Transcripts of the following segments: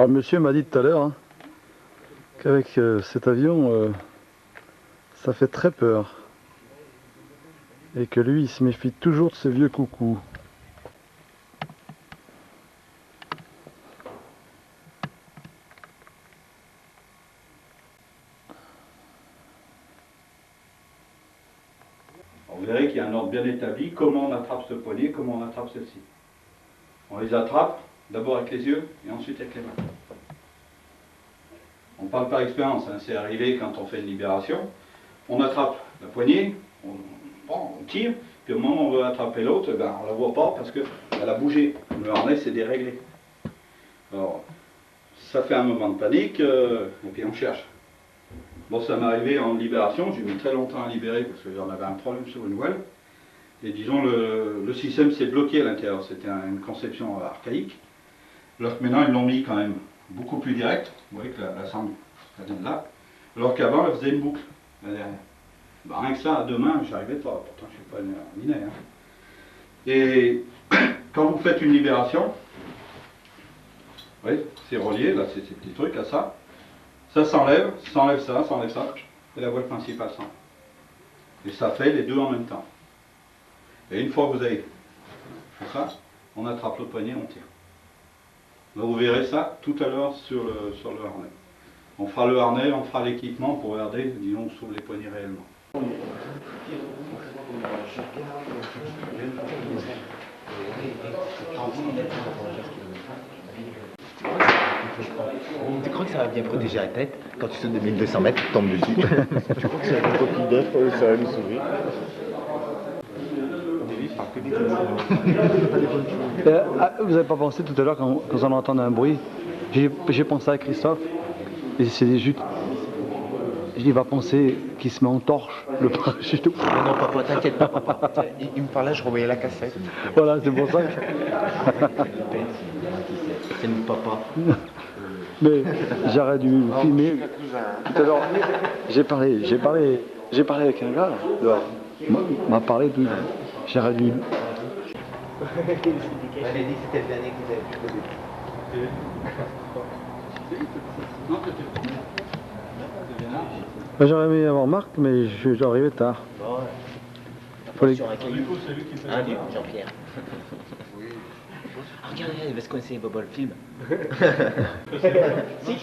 Alors monsieur m'a dit tout à l'heure hein, qu'avec cet avion, ça fait très peur. Et que lui, il se méfie toujours de ce vieux coucou. Alors vous verrez qu'il y a un ordre bien établi, comment on attrape ce poignet, comment on attrape celle-ci. On les attrape d'abord avec les yeux et ensuite avec les mains. On parle par expérience, hein, c'est arrivé quand on fait une libération. On attrape la poignée, on tire, puis au moment où on veut attraper l'autre, ben, on ne la voit pas parce qu'elle a bougé. Le harnais s'est déréglé. Alors, ça fait un moment de panique, et puis on cherche. Bon, ça m'est arrivé en libération, j'ai mis très longtemps à libérer parce qu'il y en avait un problème sur une voile. Et disons, le système s'est bloqué à l'intérieur, c'était une conception archaïque. Alors que maintenant, ils l'ont mis quand même beaucoup plus direct. Vous voyez que la sangle, ça vient de là. Alors qu'avant, elle faisait une boucle, là derrière. Ben, rien que ça, à deux mains, j'y arrivais pas. Pourtant, je ne suis pas un minet. Hein. Et quand vous faites une libération, vous voyez, c'est relié, là, c'est ces petits trucs à ça. Ça s'enlève ça, et la voile principale s'enlève. Et ça fait les deux en même temps. Et une fois que vous avez fait ça, on attrape le poignet, on tire. Donc vous verrez ça tout à l'heure sur le harnais. On fera le harnais, on fera l'équipement pour regarder, disons, sur les poignets réellement. Tu crois que ça va bien protéger la tête quand tu sautes de 1200 mètres, tu tombes dessus? Je crois que c'est une coquille d'œuf, ça va nous sauver. Vous n'avez pas pensé tout à l'heure quand on entend un bruit, j'ai pensé à Christophe, et c'est juste, je dis, il va penser qu'il se met en torche, le parachute. Non, non, papa, t'inquiète pas, papa. Il me parlait, je revoyais la cassette. Voilà, c'est pour ça que... C'est mon papa. Mais j'aurais dû filmer. Tout à l'heure, j'ai parlé avec un gars, dehors. M'a parlé de... J'aurais dû... Elle a dit que c'était le dernier que vous avez pu poser. J'aurais aimé avoir Marc, mais j'arrivais tard. Bon, Faut les... Ah, lui, Jean-Pierre. Ah, regarde, il va se coincer Bobo le film. Si.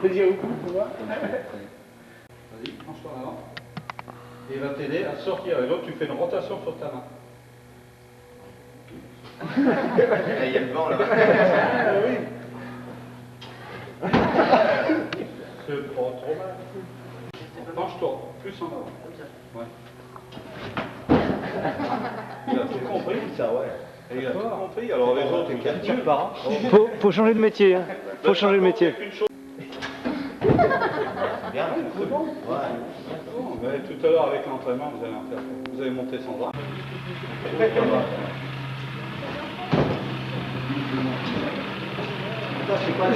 Vas-y, penche-toi en avant. Et il va t'aider à sortir. Et l'autre, tu fais une rotation sur ta main. Il y a le vent là. Oui. C'est pas trop mal. Penche-toi, plus en avant. Ouais. Il a tout compris. Ça, ouais. Il a tout compris. Alors les autres, ils capturent. Faut changer de métier, hein. Faut changer de métier. Bien, C'est bon. ouais. Mais tout à l'heure, avec l'entraînement, vous allez en faire. Vous allez monter sans bras. C'est quoi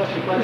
c'est quoi